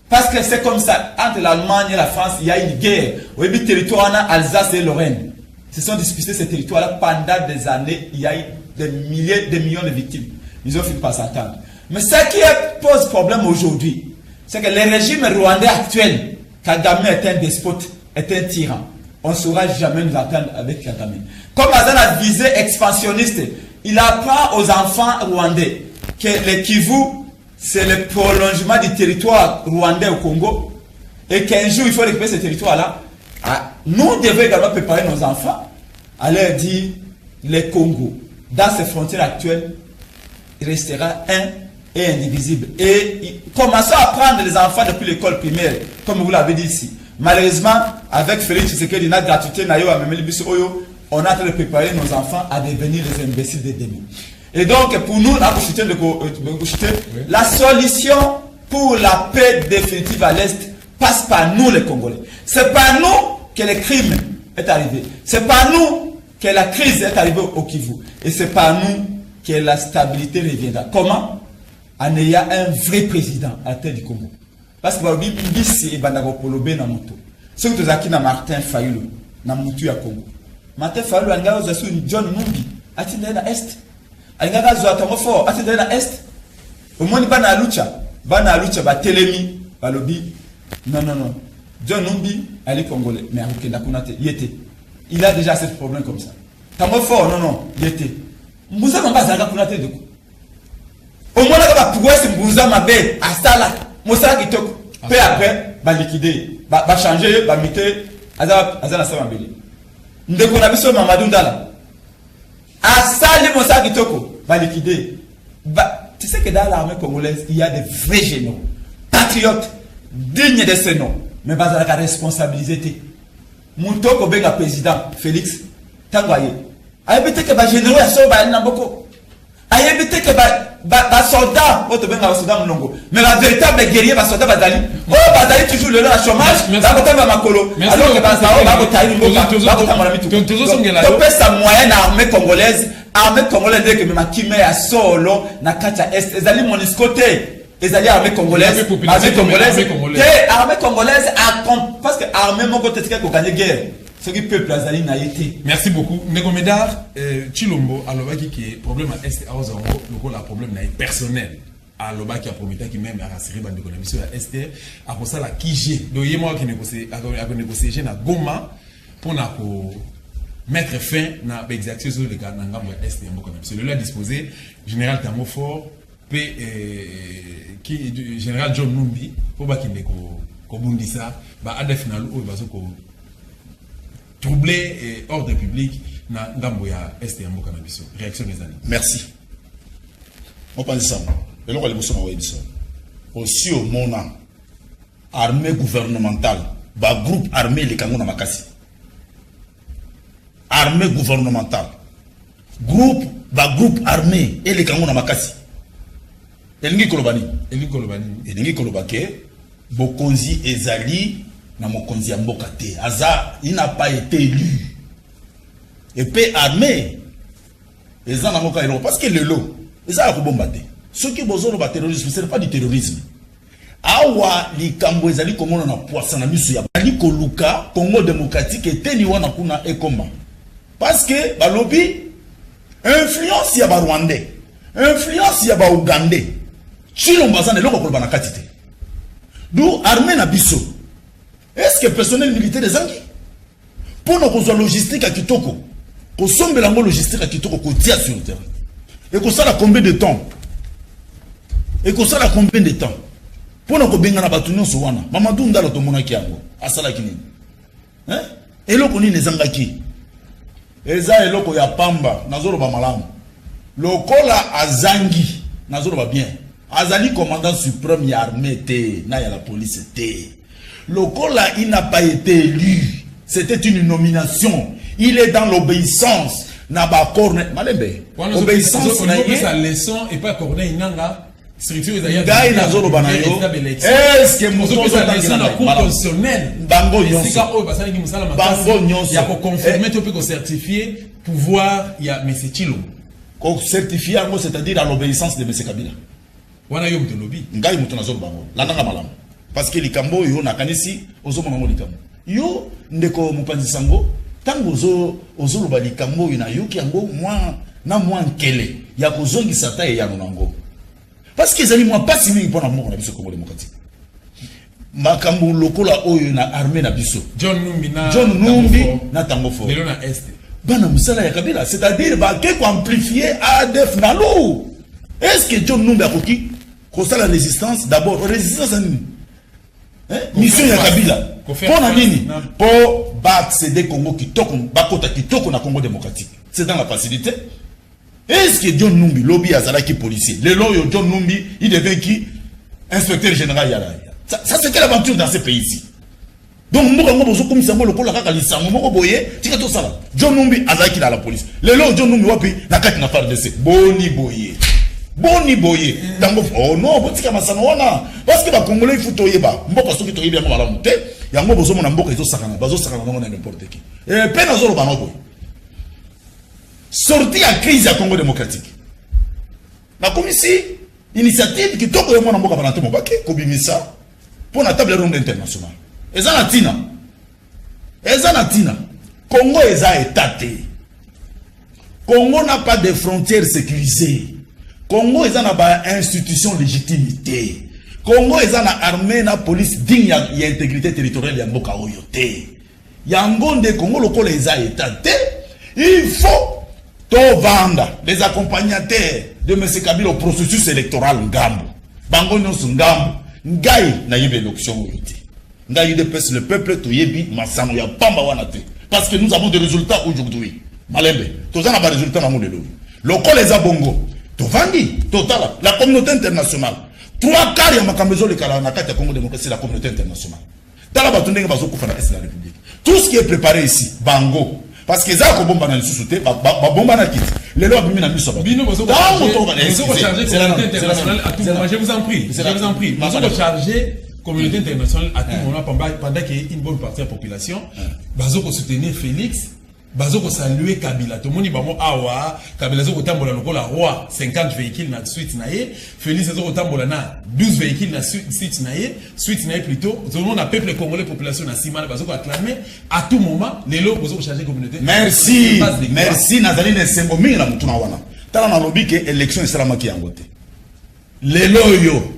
Parce que c'est comme ça, entre l'Allemagne et la France, il y a une guerre. Au début, territoire en Alsace et Lorraine. Se sont disputés ces territoires-là pendant des années. Il y a eu des milliers, des millions de victimes. Ils ont fini par s'entendre. Mais ce qui pose problème aujourd'hui, c'est que le régime rwandais actuel, Kagame est un despote, est un tyran. On ne saura jamais nous attendre avec Kagame. Comme Azan a visé expansionniste, il apprend aux enfants rwandais que le Kivu, c'est le prolongement du territoire rwandais au Congo, et qu'un jour il faut récupérer ce territoire-là. Nous devons également préparer nos enfants à leur dire le Congo, dans ses frontières actuelles, restera un et indivisible. Et commençons à apprendre les enfants depuis l'école primaire, comme vous l'avez dit ici. Malheureusement, avec Félix Tshisekedi, notre gratuité, on a en train de préparer nos enfants à devenir les imbéciles de demain. Et donc, pour nous, la solution pour la paix définitive à l'Est passe par nous, les Congolais. C'est par nous que le crime est arrivé. C'est par nous que la crise est arrivée au Kivu. Et c'est par nous que la stabilité reviendra. Comment? En ayant un vrai président à la tête du Congo. Parce que ici, il y a un moto. Ceux qui ont Martin Fayulu, na mutu ya Congo. Martin Fayulu, il y a John Numbi, à l'Est. Il y a Zoatamofo, à l'Est. Au moins, il y a Lucha. Bana Lucha, ba Telemi, ba Lobi. Non. John Numbi, elle est congolais. Mais il a déjà ce problème comme ça. Tamofo, non, il était. Moussa Mamba Zaga Kunate de coup. Au moins, il y a pouvoir se Moussa Mabe, à Stala, Moussa Kitoko. Peu après, va liquider, va changer, va muter, Azana Samabeli. Ndeko Nabiso Mamadou Ndala. À Sali Moussa Kitoko, va liquider. Tu sais que dans l'armée congolaise, il y a des vrais généraux, patriotes, dignes de ce nom, mais pas à la responsabilité. Moutoko Benga président, Félix, Tangoye. Ayebite que les généraux sont beaucoup. Ayebite que les soldats, mais la véritable guerrier, les soldats, Bazali toujours le chômage, la côté de Makolo. Alors que sa moyenne armée congolaise, que Makime a solo, Nakacha Est, Ezali Moniscoté, Ezali armée congolaise, armée congolaise, parce que armée mon côté, c'est qu'on gagne guerre. Ce qui peut placer n'a été. Merci beaucoup. Negomedar, Chilombo, alors qui est problème à Est, à Ozango, le problème n'est personnel. À l'oba qui a promis qui même a rassuré bande de commission à Est, à cause de la Kije. Donc il y a moi qui négocie, à négocier na Goma pour mettre fin à l'exercice de la Nangam Est et Mboka. C'est le disposé général Tamofort, qui général John Numbi, pour pas qu'il ne Kobundisa, bah à final ou va troubler ordre public na Ngamboya Est et Mboka Nabiso. Réaction des années. Merci. On pense ça. Et là, aussi au Mona, armée gouvernementale, groupe armé les Kango Namakasi. Armée gouvernementale, groupe armé et les Kango Namakasi. Elingi Kolobani. Elingi Kolobake, Bokonzi Ezali, na Mokonzi Ambokate. Aza, il n'a pas été élu. Et puis armé, parce que le lot, ils ont bombarder. Ceux qui ont le terrorisme, ce n'est pas du terrorisme. Awa li kambo ezali komona na poisson na misu ya bali koluka Congo démocratique eteni wana kuna ekoma. Parce que balobi influence ya ba Rwandais, influence ya ba Ougandais. Chilomba za neloko koloba na katite. D'où armée na biso. Est-ce que personnel militaire des angi pour nos causes logistique à Kitoko, ko sombela ngo logistique à Kitoko ko tia sur le terrain. Et ko ça la combien de temps? Et que ça a combien de temps? Pour nous bien na batuno sowana. Mamadou ndala to monaki yango. Asala kini. Hein? Eloko ni nezangaki. Eza eloko ya pamba nazoro ba malamu. Lokola azangi nazoro ba bien. Azali commandant suprême ya armée te na ya la police te. Lokola, il n'a pas été élu. C'était une nomination. Il est dans l'obéissance. Naba Corne. Malembe. Obéissance. Sa leçon et pas Corneille Nanga. Structure Est-ce que vous avez leçon la Cour constitutionnelle? Bango Nyonso. C'est quand Bango Nyonso. Il y a pour confirmer, tu peux certifier pouvoir. Il y a M. Chilo. Certifié, c'est-à-dire à l'obéissance de M. Kabila. Wana yo mto lobby. Ngai muto na zolo bango. La nanga malamu. Parce que likambo yo na kanisi ozo monango likambo. Yo ndeko Mopanzi Sango tango ozo loba likambo ina yo ki yango moi nkele ya kozongisa ta ya nango. Parce que ezali moi pas simi mpona moko na biso Congo démocratique. Makambo lokola oyo na armée na biso. John Numbi na tango fo. Lelo na est. Bana musala ya Kabila, c'est-à-dire ba ke ko amplifier ADF na lo. Est-ce que John Numbi a koki ko la résistance d'abord résistance à nini? Mission ya Kabila. Pour na nini? Pour accéder Congo kitoko, bakota kitoko na Congo démocratique. C'est dans la facilité. Est-ce que John Numbi lobby azalaki policier? Le loyo John Numbi, il devient qui? Inspecteur général yala. Ça c'est quelle aventure dans ce pays-ci? Donc moko ngo bozo komisa ngo lokola kaka lisango moko boye tika to sala. John Numbi azalaki na la police. Le loyo John Numbi wapi na kati na FARDC. Boni boye. Tango oh non, botika masano wana. Parce que ba Congolais il faut toyeba. Mboka soki toyeba ngo malamu te. Yango bozo mona mboka izo sakana. Bazo sakana ngo na n'importe qui. Et peine azolo banoko. Sorti à crise à Congo démocratique. La commission initiative qui toko yo mona mboka banate mobake kobimisa pour la table ronde internationale. Ezana tina. Congo eza étaté. Congo n'a pas de frontières sécurisées. Congo est dans institution légitimité. Congo est dans armée, na police digne et intégrité territoriale ya mboka oyo te. Yango nde Congo lokolo eza étaté. Il faut to vanda les accompagnateurs de M. Kabila au processus électoral ngambo. Bango nyonso ngambo. Ngai na yebe élection oyo te. Ngai dépêche le peuple to yebi masano ya pamba wana te. Parce que nous avons des résultats aujourd'hui. Malembe. Tozana ba résultats na mondelo. Lokolo eza bongo. Tovandi, total, la communauté internationale. 3/4 ya makambezo le kala na kati ya Congo démocratique, c'est la communauté internationale. Tala batundenge bazo kufa na est de la République. Tout ce qui est préparé ici, bango. Parce que ça ko bomba na lisusuté, ba bomba na kiti. Les lois bimi na miso ba. Bino bazo charger communauté internationale à tout moment. Je vous en prie. Bazo charger communauté internationale à tout moment pendant qu'il y a une bonne partie de la population. Bazo ko soutenir Félix. Bazo ko saluer Kabila. Tout le monde bamo awa Kabila zo ko tambola lokola roi 50 véhicules na suite na ye. Félix zo ko tambola na 12 véhicules na suite na ye. Suite na ye plutôt. Tout le monde a peuple congolais population na sima bazo ko acclamer à tout moment les lots bazo ko changer communauté. Merci Nazali Nsembo mingi na mutuna wana. Tala na lobby ke élection islam ki yangote. Les loyo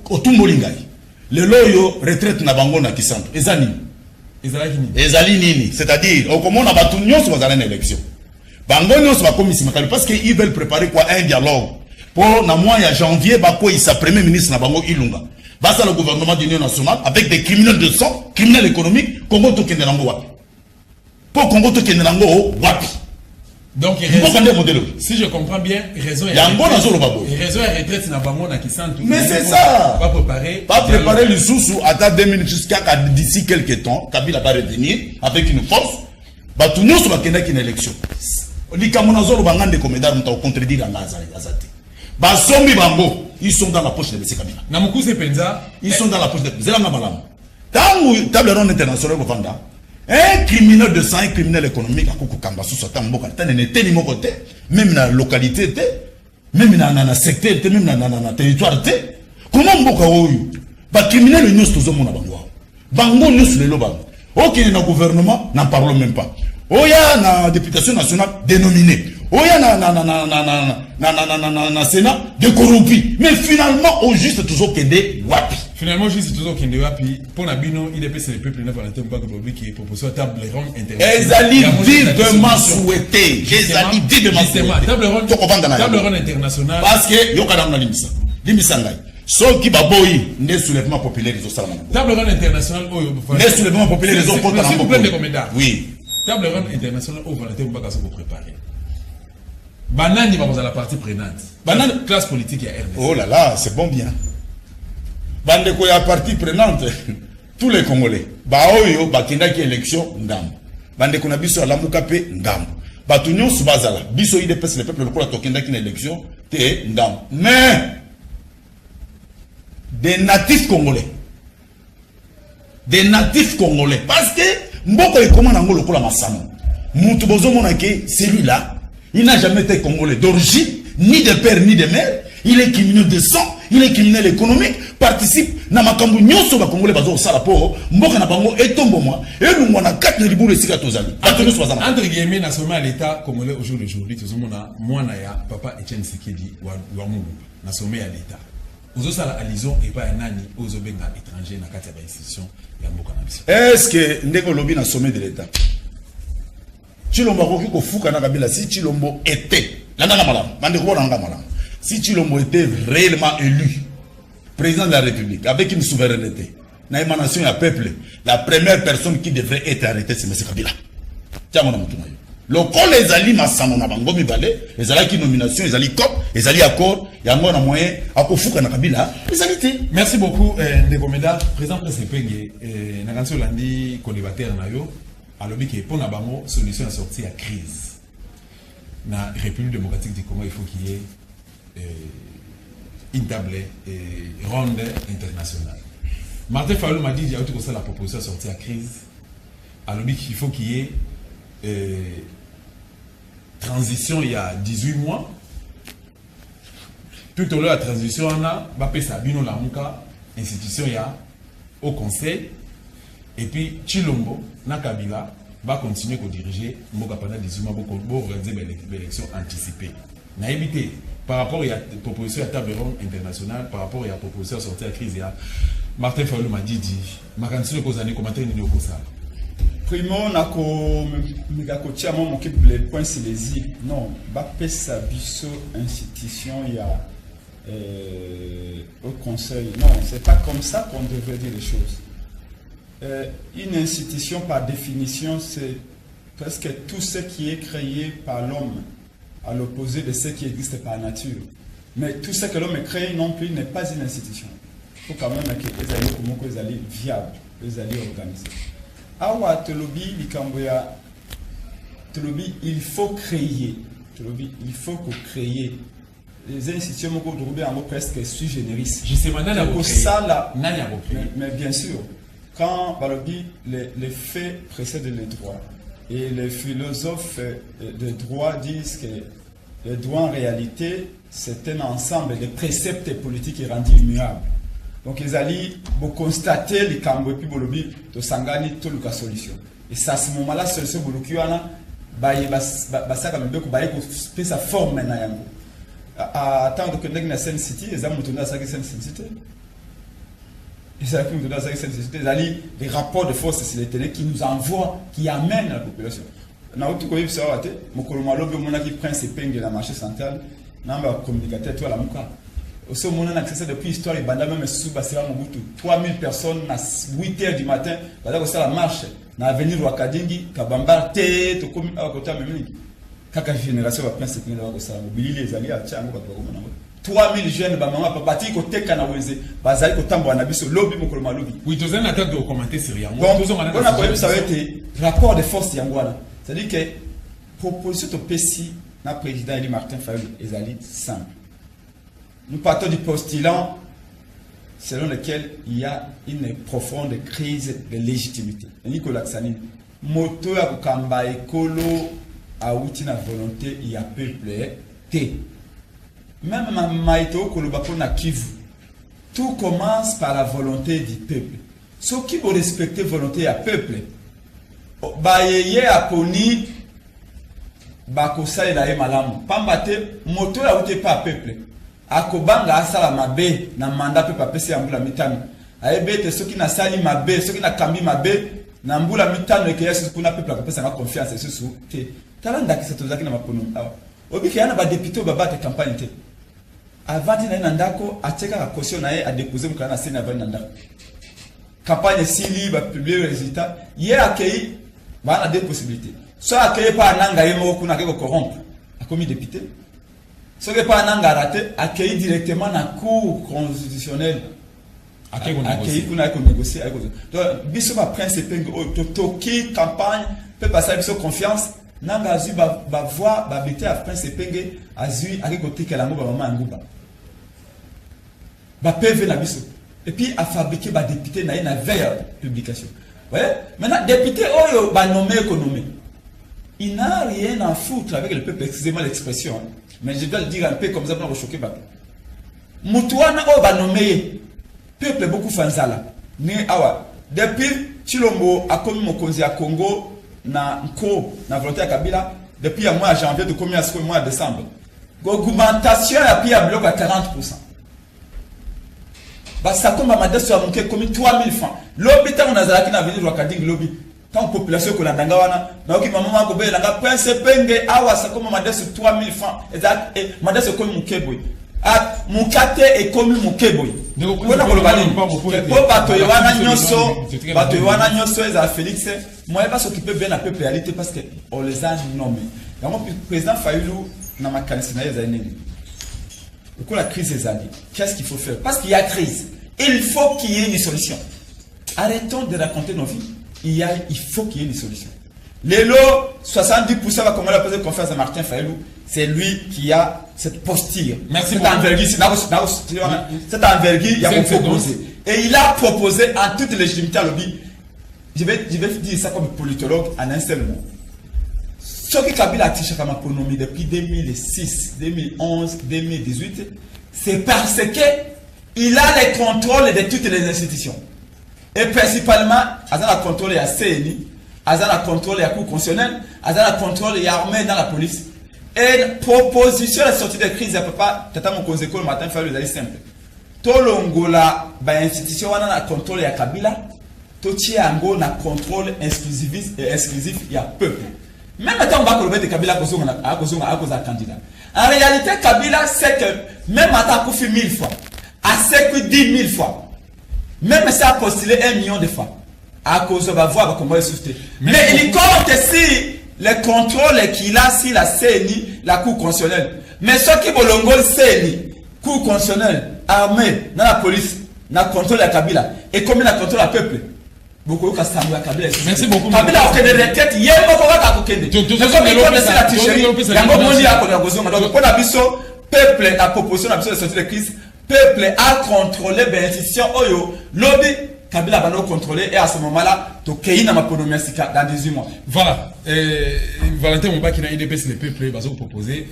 otumboli ngai. Les loyo retraite na bango na kisanto. Ezani Ezali nini, c'est-à-dire, au comment on a battu nyonso bazala na élection. Bango nyonso ba komisi makali parce que ils veulent préparer quoi un dialogue. Pour na mois ya janvier bako isa premier ministre na bango Ilunga. Basa le gouvernement d'union nationale avec des criminels de sang, criminels économiques, Congo to kenderango wapi. Pour Congo to kenderango wapi. Donc si je comprends bien, raison et retraite na bango na kisantu. Mais c'est ça. Pas préparer le sous à 2 minutes jusqu'à d'ici quelques temps, Kabila va revenir avec une force. Ba tout nous va kenda une élection. Likamona zolo bangande komedar mta contredire ngazati. Ba sombi bango, ils sont dans la poche de M. Kabila. Na mukuse penza, ils sont dans la poche de Zelanga Malam. Tangu table ronde internationale ko vanda. Un criminel de sang, un criminel économique, à Koko Kambasu, Satan Mboka, t'es ni mon côté, même dans la localité, même dans la secteur, même dans la territoire. Comment Mboka Oyu? Bah, criminel, nous sommes tous mon abangwa. Bango, nous sommes les lobang. Ok, dans le gouvernement, n'en parlons même pas. Oya, na députation nationale, dénominée. Oya, na Sénat, décorrompu. Mais finalement, au juste, toujours qu'il est wapi. Finalement, juste toujours qu'il est wapi. Pour Nabino, il est c'est le peuple neuf à la table qui est proposé à table ronde internationale. Ezali vivement souhaité. Ezali vivement souhaité. Table ronde internationale. Parce que, yokadam na limisa. Limisa ngai. Ceux qui baboyi, n'est soulèvement populaire, ils ont ça. Table ronde internationale, n'est soulèvement populaire, ils ont pas ça. Oui. Table ronde internationale, au volonté, on va se préparer. Banani va dans la partie prenante. Banani, classe politique et RDC. Oh là là, c'est bon bien. Bande quoi la partie prenante. tous les Congolais baoyo bakendaki élection ngambo bande kuna biso ala mukape ngambo batu nyonso bazala biso IDPS le peuple lokola tokendaki na élection te ngambo mais des natifs congolais parce que mboko ekoma nango lokola masano mutu bozomona ke celui-là il n'a jamais été congolais d'origine ni de père ni de mère. Il est criminel de sang, il est criminel économique, participe na makambu nyonso ba congolais bazo sala po mboka na bango etombo moi et nous mona 4 ribouro esika tozali entre guillemets na sommet à l'état congolais au jour d'aujourd'hui tozomona mwana ya papa Etienne Sekedi wa mungu na sommet à l'état ozo sala alison et pas nani ozo benga étranger na kati ya institution ya mboka na biso. Est-ce que ndeko lobi na sommet de l'état Chilombo ko ko fuka na kabila si Chilombo était la ndanga malam mande ko na ndanga malam. Si Chilombo était réellement élu président de la République avec une souveraineté, une émanation à peuple, la première personne qui devrait être arrêtée, c'est M. Kabila. Le col les alliés massamo na bango mibale, les alliés qui nomination, les alliés cop, les alliés accord, il y a un moyen à kofuka na Kabila, les alliés. Merci beaucoup Ndegomeda, président Presepenge, Naganso Landi colibataire nayo, à l'objet qui est pour na bango solution à sortir à crise. Na République démocratique du Congo, il faut qu'il y ait une table ronde internationale. Martin Fayulu m'a dit qu'il y a aussi la proposition de sortir à crise. Alors il faut qu'il y ait transition il y a 18 mois. Tout au long de la transition, on a Bapé Sabino Lamuka, institution il y a au conseil. Et puis Chilombo, Nakabila, va continuer à diriger Mboka pendant 18 mois pour organiser l'élection anticipée. N'a évité par rapport à la proposition à table ronde internationale, par rapport à la proposition à sortir de la crise, Martin Fayulu m'a dit, ma candidature aux années commentaires ni au ça. Primo, nako tia mon équipe les points c'est les îles. Non, Bapé Sabiso institution il y a au conseil. Non, c'est pas comme ça qu'on devrait dire les choses. Une institution par définition c'est presque tout ce qui est créé par l'homme, à l'opposé de ce qui existe par nature. Mais tout ce que l'homme crée non plus n'est pas une institution. Il faut quand même que les alliés comme les alliés viables, les alliés organisés. Awa Telobi, Likamboya, Telobi, il faut créer. Telobi, il faut que créer. Les institutions m'ont trouvé en mot presque sui generis. Je sais maintenant mais bien sûr, quand Balobi, les faits précèdent les droits. Et les philosophes de droit disent que le droit en réalité, c'est un ensemble de préceptes politiques rendus immuables. Donc les alliés vont constater les cambo et puis bolobi de sangani tout le solution. Et c'est à ce moment-là solution bolokiwana ça comme bien que sa forme maintenant. À attendre que nous Sen City, les amis tournent à Sen City. Les rapports de force sur les télé qui nous envoient, qui amènent la population. On a tout ça, qui prend ses peignes de la marché centrale, on a communicateur, toi la mouka. Au sein où on a accès depuis l'histoire, il y a même sous 3000 personnes à 8 h du matin, la marche, dans l'avenir Wakadingi, Kabamba, Té, Tokomi, à côté de Mémini. Kaka génération va prendre ses peignes de mobiliser les alliés à Tchango, 3000 jeunes bamama papati ko teka na weze bazali ko tambo na biso lobby mokolo malobi. Oui, tu as attendre de commenter sérieux. On a quoi ça va être rapport de force yangwana. C'est-à-dire que proposition de PCI na président Eli Martin Fayulu ezali simple. Nous partons du postulant selon lequel il y a une profonde crise de légitimité. Nicolas Xanine moto ya kamba ekolo a outina volonté il y a peuple T. Même Maïto Kolobako na Kivu, tout commence par la volonté du peuple. Ceux qui vont respecter la volonté du peuple, Bayeye Aponi, Bakosa et la Malamu, Pambate, Moto la outé pas peuple. Akobanga asala mabe, na manda pe papese yambula mitano. Aebete ceux qui na sali mabe, ceux qui na kambi mabe, na mbula mitano et que y'a ce qu'on a peuple apesa na confiance et ce sous. Talanda qui se tozaki na mapono. Obi ki yana ba député ba te campagne te. Avant de Nandako, a checké la caution à déposer mon canal à avant Nandako. Campagne Sili va publier le résultat. Il a accueilli, il y a deux possibilités. Soit accueilli par Nanga Yemo qu'on a corrompre, a commis député. Soit par Nanga raté, accueilli directement dans la cour constitutionnelle. kuna ko négocier avec donc biso ba principe ngo toki campagne peut passer avec confiance nanga azu ba voix ba bité à principe ngo azu avec côté que la ngo ba maman nguba ba PV na biso et puis à fabriquer ba député na une veille publication. Ouais, maintenant député oyo ba nommé économie. Il n'a rien à foutre avec le peuple, excusez-moi l'expression, mais je dois le dire un peu comme ça pour choquer ba. Mutuana o ba nommé peuple beaucoup fanzala ni awa depuis Chilombo a commis mokonzi à Congo na nko na volonté à Kabila depuis à mois janvier de combien à mois décembre augmentation ya pia bloc à 40%. Bah ça tombe à madeso à monter comme 3000 francs lobby tant on a zalaki na venir wakading lobby tant population ko landanga wana na oki mama ko be langa prince penge awa ça comme madeso 3000 francs exact et madeso comme mukeboy à mukate et comme mukeboy wana ko lobali po bato yowana nyoso eza Félix moi pas s'occuper bien la peuplalité parce que on les a nommés donc le président Fayulu na makanisi na eza nini pour la crise des années qu'est-ce qu'il faut faire parce qu'il y a crise il faut qu'il y ait une solution arrêtons de raconter nos vies il faut qu'il y ait une solution les lots 70% va comment la poser confiance à Martin Fayulu c'est lui qui a cette posture. Merci cette envergure, cette envergure, il a proposé. Et il a proposé en toute légitimité à lobby. Je vais dire ça comme politologue en un seul mot. Ce que Kabila a touché comme économie depuis 2006, 2011, 2018, c'est parce que il a les contrôles de toutes les institutions. Et principalement, il a le contrôle de la CNI, il a le contrôle de la Cour constitutionnelle, il a le contrôle de l'armée dans la police. Et proposition de sortie de crise, il pas tata mon conseil le matin faire le simple. Tolongola ba institution wana na contrôle ya Kabila, totie ango na contrôle exclusif ya peuple. Même tant ba ko de Kabila kozonga à candidat. En réalité Kabila c'est que même ata ko fi 1000 fois, assez que 10 000 fois. Même ça a postulé 1 million de fois. À cause de la voix comment il souffle. Mais il compte si le contrôle qu'il a si la CNI, la Cour constitutionnelle. Mais ceux qui bolongo CNI, Cour constitutionnelle, armée, dans la police, dans le contrôle de la Kabila, et comme il a contrôle le peuple. Beaucoup de Kabila. Merci beaucoup. Kabila a fait des requêtes, il y a beaucoup de requêtes. Mais comme il faut laisser la tricherie, il y a beaucoup de gens qui donc, pour la biso, peuple, la proposition de sortie de crise, peuple a contrôlé l'institution Oyo, lobby. Kabila va nous contrôler et à ce moment-là, tu as une maponomie dans 18 mois. Voilà. Valentin Mouba qui a IDPS le peuple va vous proposer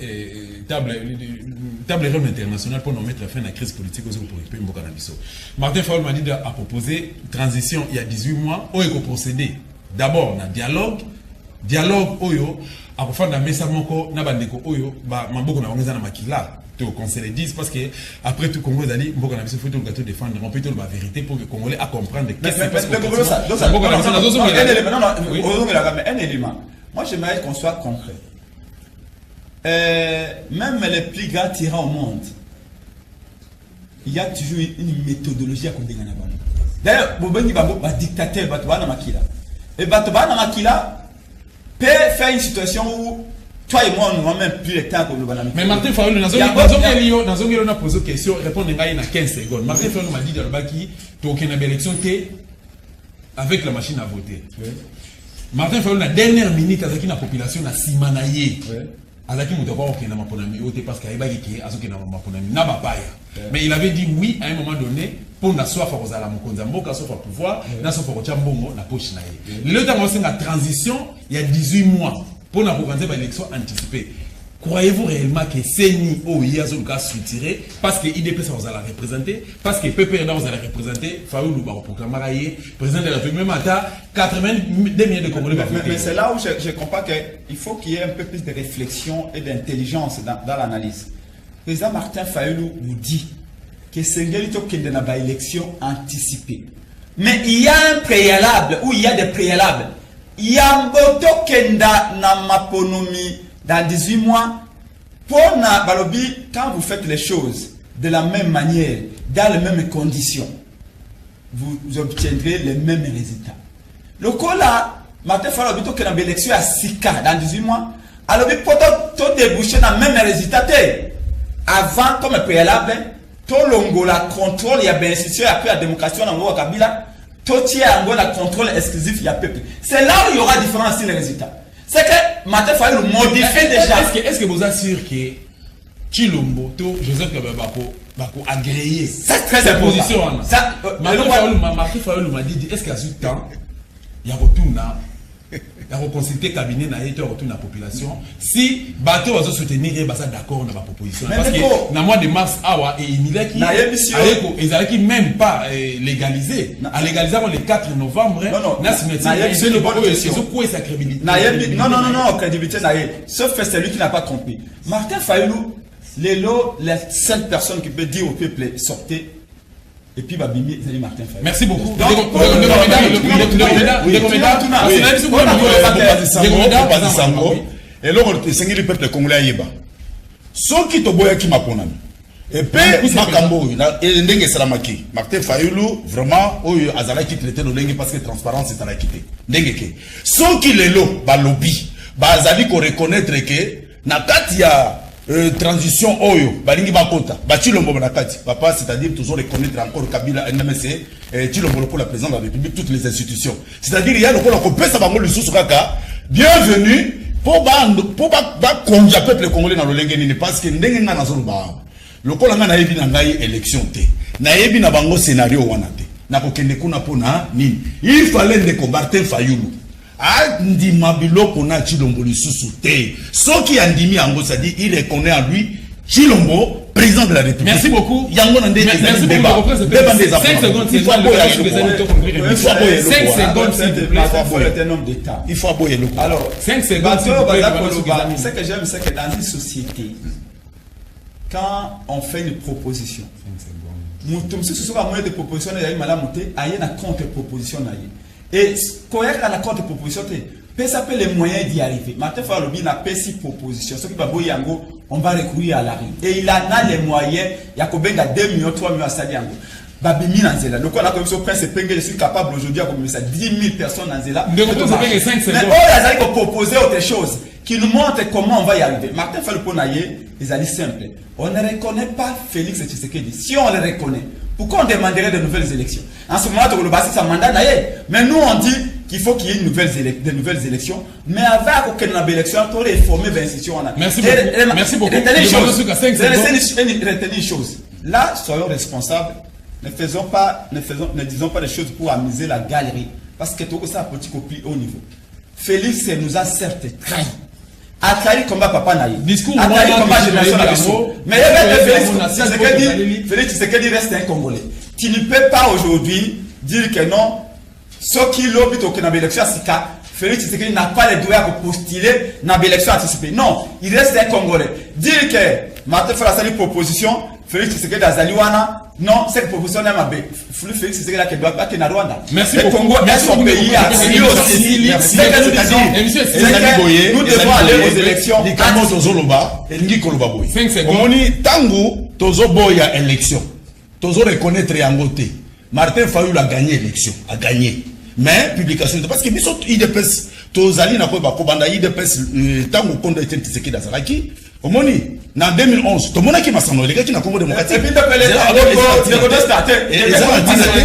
table réunion internationale pour nous mettre fin à la crise politique aux pays Mbokanabiso. Martin Fayulu m'a dit a proposé transition il y a 18 mois où il faut procéder d'abord dans dialogue oyo à faire na mesa moko na bandeko oyo ba mamboko na ongeza na makila au conseil 10 parce que après tout Congo dali mboka na biso faut tout gâteau défendre on peut tout la vérité pour que Congolais à comprendre qu'est-ce qui se passe un élément moi j'aimerais qu'on soit concret même les plus grands tyrans au monde il y a toujours une méthodologie à condamner d'ailleurs bobengi ba dictateur batwana makila et batwana makila peut faire une situation où toi et moi, nous n'avons même plus le temps pour nous banaliser. Mais Martin Fayulu, dans a posé une question, répondre à 15 secondes. Martin Fayulu m'a dit dans le bas qui, tu as une élection avec la machine à voter. Oui. Martin Fayulu, la dernière minute, avec la population, a simanaye. Azaki Moutaba, ok, n'a pas de parce qu'il y a qui Azoki n'a pas mais il avait dit oui à un moment donné pour na soif à la Mokonzambo, na soif à pouvoir, na soif à Chambongo, na poche naïe. Le temps où c'est la transition, il y a 18 mois. Pour organiser l'élection anticipée. Croyez-vous réellement que CENI ou IAZO va se retirer parce que IDP ça va la représenter, parce que PPR va la représenter, Fayulu va proclamer président de la République, même à 82 millions de Congolais. Mais c'est là où je comprends qu'il faut qu'il y ait un peu plus de réflexion et d'intelligence dans l'analyse. Le président Martin Fayulu vous dit que Sengelito Kende n'a pas élection anticipée. Mais il y a un préalable, ou il y a des préalables. Yamboto Kenda na maponomi dans 18 mois pour na balobi quand vous faites les choses de la même manière dans les mêmes conditions vous obtiendrez les mêmes résultats. Le cas là Martin Fayulu to kena élection à 6K dans 18 mois alors pour tout déboucher dans le même résultat avant comme préalable Tolongo la contrôle, il y a bien institution, après la démocratie, on a Kabila. Totier a la contrôle exclusif, il y a peuple. C'est là où il y aura différents signes de résultats. C'est que Martin Fayulu modifie déjà. Est-ce que vous assurez que Chilombo, Joseph Kababako, agréé c'est très important. Martin Fayulu m'a dit, est-ce qu'il y a ce temps, il y a retourné, il y a reconsulté le cabinet, il y a retourné la population. Si Bateau va se soutenir, il va être d'accord dans la proposition. Parce que dans le mois de mars, ils n'allaient même pas légaliser. À légaliser le 4 novembre, non, crédibilité, sauf que c'est lui qui n'a pas compris. Martin Fayulu, la seule personne qui peut dire au peuple sortez. Et puis Babimi, c'est Martin Fayulu. Merci beaucoup. Et là, on est le peuple congolais. Ceux qui te voient qui m'appellent. Et puis, Martin Fayulu, vraiment, Azala qui traité le lingue parce que transparence est à la quitter. Ceux qui les lots, lobby, Azali qu'on reconnaître que, Nakatia, transition oyo balingi bakota bachilombo banakati papa c'est-à-dire toujours reconnaître encore Kabila NMC chilombo pour la présidence de la République toutes les institutions c'est-à-dire il y a le ko pesa bango lisusu kaka bienvenue pour ba konja peuple congolais na lolenge nini parce que ndenge nga nazolo ba le ko langa na yebi na ngai élection te na yebi na bango scénario wana te na ko kende kuna pona nini il fallait ndeko Martin Fayulu Andima biloko na Chilombo lisusu te. Ce qui andimi ango ça dit il reconnaît en lui Chilombo président de la République. Merci beaucoup. Yango nande merci beaucoup. 5 secondes s'il vous plaît. 5 secondes s'il vous plaît. C'est un homme d'État. Il faut aboyer le coup. Alors 5 secondes s'il vous plaît. Ce que j'aime c'est que dans une société quand on fait une proposition mutum ce soit moyen de proposition ya malamu te aye na contre-proposition na ye. Et quand il y a la contre-proposition, ça peut les moyens d'y arriver. Martin Fayulu n'a pas six propositions. Ce qui va boyer Yango, on va recourir à la rue. Et il en a les moyens. Il y a 2 millions, 3 millions à Sadiango. Babimi Nanzela. Donc on a comme ce prince Penge, je suis capable aujourd'hui à commencer à 10 000 personnes Nanzela. Mais on a proposé autre chose qui nous montre comment on va y arriver. Martin Fayulu Ponaye, ils allaient simple. On ne reconnaît pas Félix Tshisekedi. Si on le reconnaît, pourquoi on demanderait de nouvelles élections? En ce moment, on a un mandat d'ailleurs. Mais nous, on dit qu'il faut qu'il y ait de nouvelles élections. Mais avec aucune élection, on aurait formé 20 institutions. Merci beaucoup. Merci beaucoup. Retenez une chose. Là, soyons responsables. Ne disons pas des choses pour amuser la galerie. Parce que tout ça a petit copie au niveau. Félix nous a certes trahi. A trahi combat papa naïe. Discours a trahi combat génération. Mais Félix Tshisekedi reste un Congolais. Tu ne peux pas aujourd'hui dire que non, ceux qui l'habitent au Kenya élection Félix Tshisekedi n'a pas le droit de postuler dans l'élection anticipée. Non, il reste un Congolais. Dire que Martin Fayulu a une proposition, Félix Tshisekedi a Zaliwana, non, cette proposition n'est pas Félix Tshisekedi qui doit pas qu'il Rwanda. Merci beaucoup. Le Congo est son pays à lui aussi. Nous devons aller aux élections. 5 secondes. Tango, Tozo Boya élection. Tozo reconnaître Yangote. Martin Fayulu a gagné l'élection. A gagné. Mais, publication, parce que il dépêche. Tozali n'a pas bakobanda, il dépêche. Tango Kondo était Tshisekedi à Zalaki. Omoni, en 2011, tout le monde qui m'a semblé, les gars qui n'ont pas de démocratie. Et puis,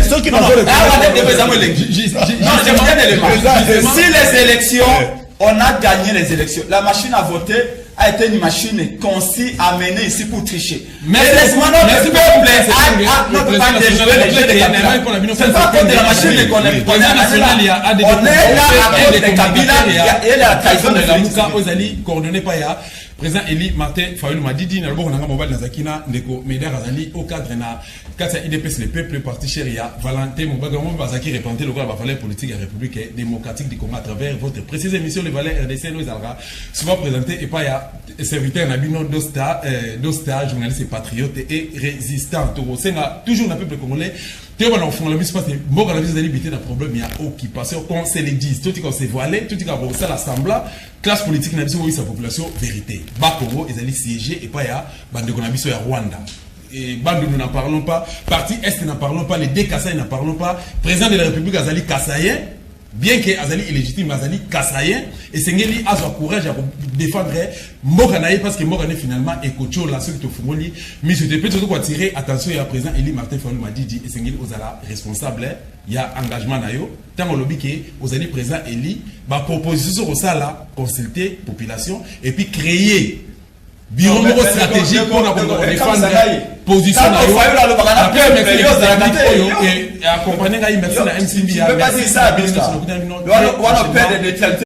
ceux qui n'ont pas de si les élections, on a gagné les élections. La machine à voter a été une machine conçue, amenée ici pour tricher. Mais notre peuple a déjoué les jeux de Kabila. C'est pas contre la machine qu'on est. On est là à cause de Kabila et la trahison de la Mouka aux alliés coordonnés par ya. Président Eli Martin Fayulu m'a dit na loboko nanga mobile nazakina ndeko Médard Azali au cadre na kati ya IDPS le peuple parti chéria Valentin Mobaga mo bazaki représenter le valeur politique et république démocratique du Congo à travers votre précise émission le valeur RDC nous alra souvent présenté et pas ya serviteur na bino Dosta journaliste et patriote et résistant toujours na peuple congolais. Tu vois, on fait la vie, parce que bon, la vie, c'est limité d'un problème, il y a occupation, qu'on se l'exige, tout ce qu'on s'est voilé, tout ce qu'on s'est l'assemblée, classe politique, n'a pas sa population, vérité. Bakoro, ils allaient siéger, et pas il y a, bande de Gonabiso, il y a Rwanda. Et bande, nous n'en parlons pas, parti Est, n'en parlons pas, les deux Kassai, n'en parlons pas, président de la République, Azali Kassaïen, bien que azali illégitime azali kasayen et sengeli azwa courage à défendre Mokanaye parce que Mokanaye finalement est coach là ceux qui te font mais je te peux toujours attirer attention il y a présent Eli Martin Fayulu Madidi et sengeli ozala responsable il y a engagement na yo tant on lobby que ozali présent Eli ba proposition au ça là consulter population et puis créer bureau stratégique pour défendre position et accompagner la merci à MCB. Tu peux pas dire ça, on a peur de neutralité